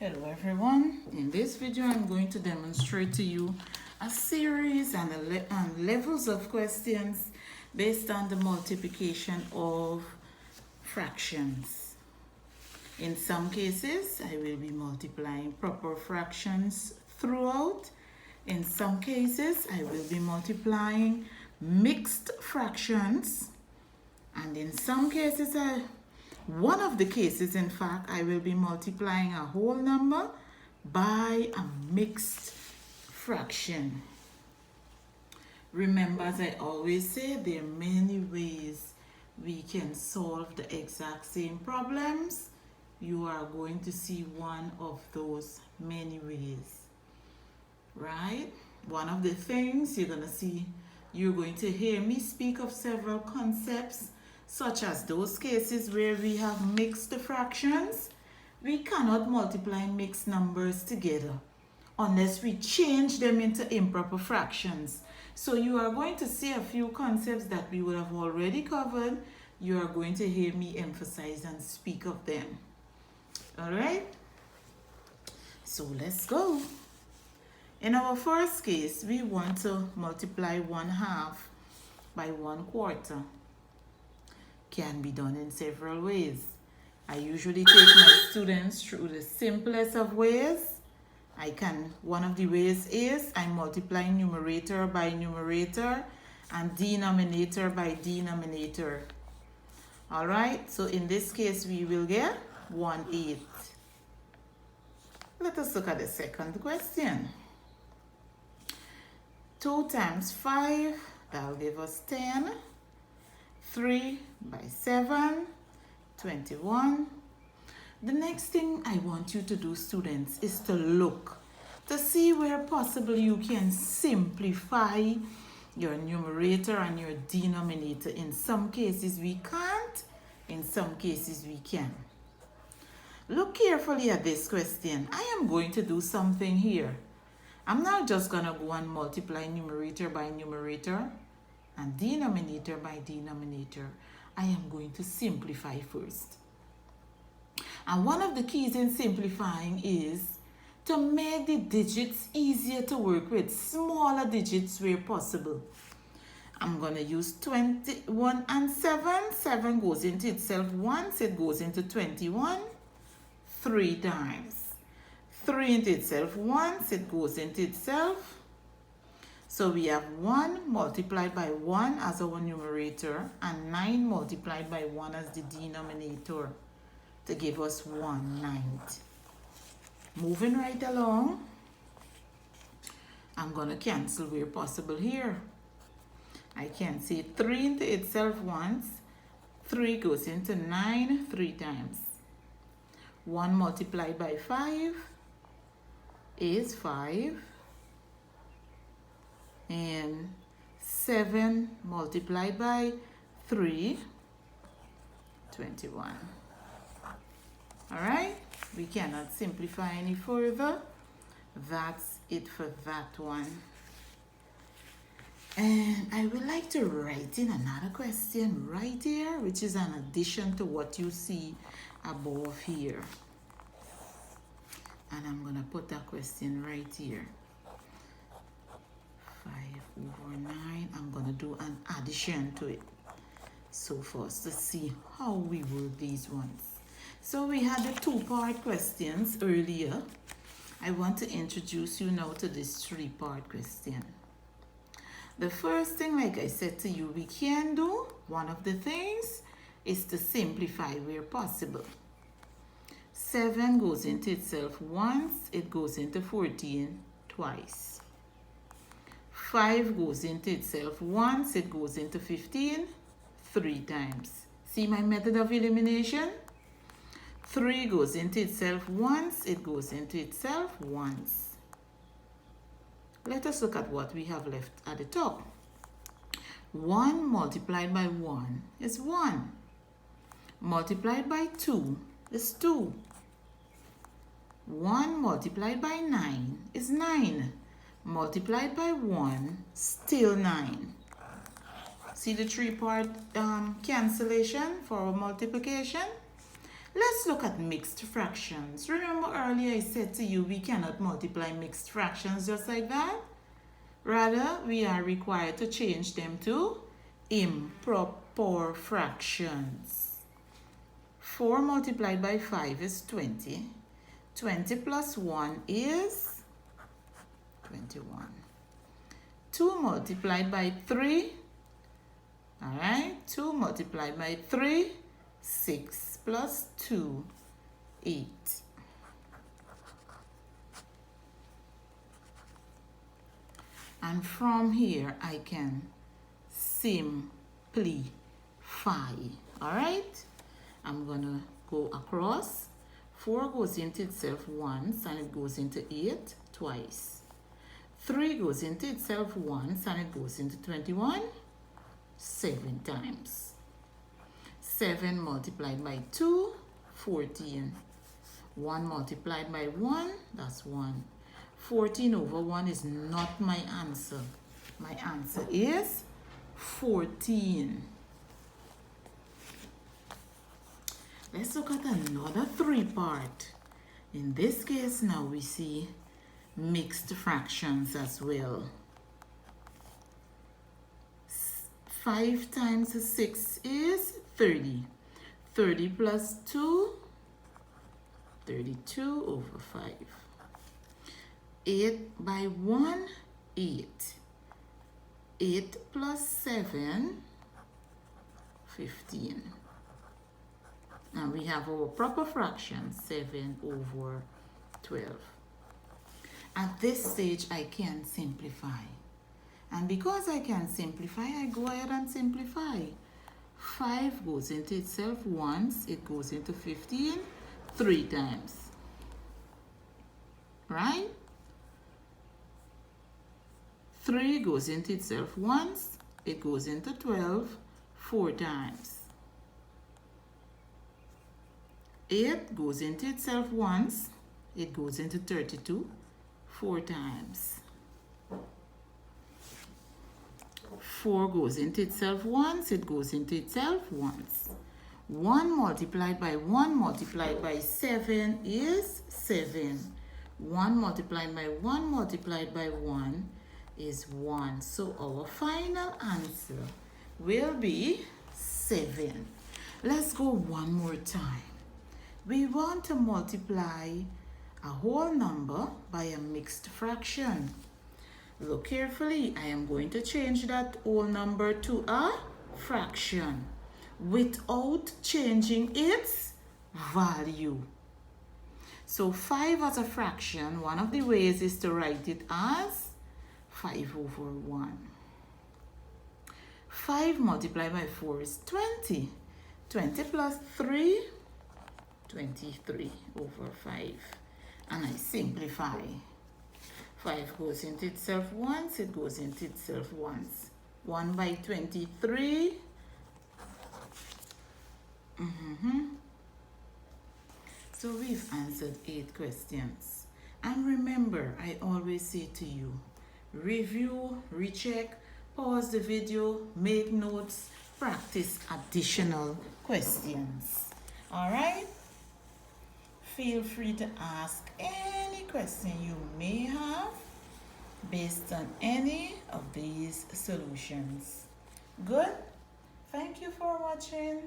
Hello everyone. In this video I'm going to demonstrate to you a series and levels of questions based on the multiplication of fractions. In some cases I will be multiplying proper fractions throughout. In some cases I will be multiplying mixed fractions, and in some cases one of the cases, in fact, I will be multiplying a whole number by a mixed fraction. Remember, as I always say, there are many ways we can solve the exact same problems. You are going to see one of those many ways, right? One of the things you're going to hear me speak of several concepts, such as those cases where we have mixed fractions. We cannot multiply mixed numbers together unless we change them into improper fractions. So you are going to see a few concepts that we would have already covered. You are going to hear me emphasize and speak of them. All right? So let's go. In our first case, we want to multiply 1/2 by 1/4. Can be done in several ways. I usually take my students through the simplest of ways. One of the ways is I multiply numerator by numerator and denominator by denominator. All right, so in this case we will get 1/8. Let us look at the second question. 2 times 5, that'll give us 10. 3 by 7, 21. The next thing I want you to do, students, is to look to see where possible you can simplify your numerator and your denominator. In some cases we can't, in some cases we can. Look carefully at this question. I am going to do something here. I'm not just going to go and multiply numerator by numerator and denominator by denominator. I am going to simplify first. And one of the keys in simplifying is to make the digits easier to work with, smaller digits where possible. I'm going to use 21 and 7. 7 goes into itself once, it goes into 21 3 times. 3 into itself once, it goes into itself. So we have 1 multiplied by 1 as our numerator and 9 multiplied by 1 as the denominator to give us 1/9. Moving right along, I'm going to cancel where possible here. I can say 3 into itself once. 3 goes into 9 3 times. 1 multiplied by 5 is 5. And 7 multiplied by 3, 21. All right, we cannot simplify any further. That's it for that one. And I would like to write in another question right here, which is an addition to what you see above here. And I'm going to put that question right here. 5/9. I'm going to do an addition to it. So for us to see how we work these ones. So we had the 2-part questions earlier. I want to introduce you now to this 3-part question. The first thing, like I said to you, we can do, one of the things, is to simplify where possible. 7 goes into itself once, it goes into 14 twice. 5 goes into itself once, it goes into 15 3 times. See my method of elimination? 3 goes into itself once, it goes into itself once. Let us look at what we have left at the top. 1 multiplied by 1 is 1. Multiplied by 2 is 2. 1 multiplied by 9 is 9. Multiplied by 1, still 9. See the 3-part cancellation for our multiplication? Let's look at mixed fractions. Remember earlier I said to you we cannot multiply mixed fractions just like that. Rather, we are required to change them to improper fractions. 4 multiplied by 5 is 20. 20 plus 1 is 21. 2 multiplied by 3. Alright, 2 multiplied by 3, 6 plus 2, 8. And from here, I can simplify. Alright, I'm going to go across. 4 goes into itself once and it goes into 8 twice. 3 goes into itself once and it goes into 21 7 times. 7 multiplied by 2, 14. 1 multiplied by 1, that's 1. 14 over 1 is not my answer. My answer is 14. Let's look at another 3-part. In this case now we see mixed fractions as well. 5 times 6 is 30. 30 plus 2, 32 over 5. 8 by 1, 8. 8 plus 7, 15. Now we have our proper fraction, 7 over 12. At this stage, I can simplify. And because I can simplify, I go ahead and simplify. 5 goes into itself once, it goes into 15, 3 times. Right? 3 goes into itself once, it goes into 12, 4 times. 8 goes into itself once, it goes into 32, 4 times. 4 goes into itself once, it goes into itself once. 1 multiplied by 1 multiplied by 7 is 7. 1 multiplied by 1 multiplied by 1 is 1. So our final answer will be 7. Let's go one more time. We want to multiply a whole number by a mixed fraction. Look carefully. I am going to change that whole number to a fraction without changing its value. So 5 as a fraction, one of the ways is to write it as 5 over 1. 5 multiplied by 4 is 20. 20 plus 3, 23 over 5. And I simplify. 5 goes into itself once, it goes into itself once. 1 by 23. So we've answered 8 questions. And remember, I always say to you, review, recheck, pause the video, make notes, practice additional questions. Alright? Feel free to ask any question you may have based on any of these solutions. Good? Thank you for watching.